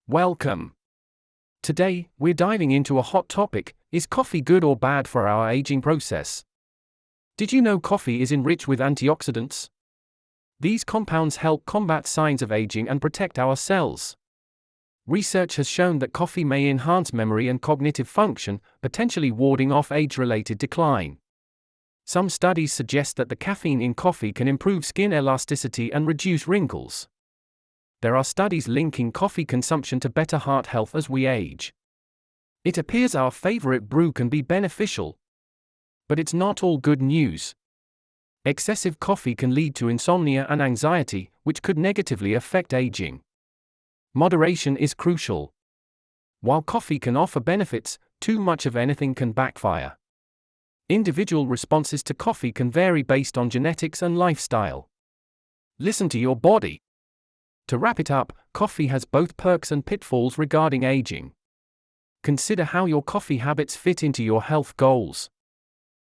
Welcome. Today, we're diving into a hot topic: is coffee good or bad for our aging process? Did you know coffee is enriched with antioxidants? These compounds help combat signs of aging and protect our cells. Research has shown that coffee may enhance memory and cognitive function, potentially warding off age-related decline. Some studies suggest that the caffeine in coffee can improve skin elasticity and reduce wrinkles. There are studies linking coffee consumption to better heart health as we age. It appears our favorite brew can be beneficial. But it's not all good news. Excessive coffee can lead to insomnia and anxiety, which could negatively affect aging. Moderation is crucial. While coffee can offer benefits, too much of anything can backfire. Individual responses to coffee can vary based on genetics and lifestyle. Listen to your body. To wrap it up, coffee has both perks and pitfalls regarding aging. Consider how your coffee habits fit into your health goals.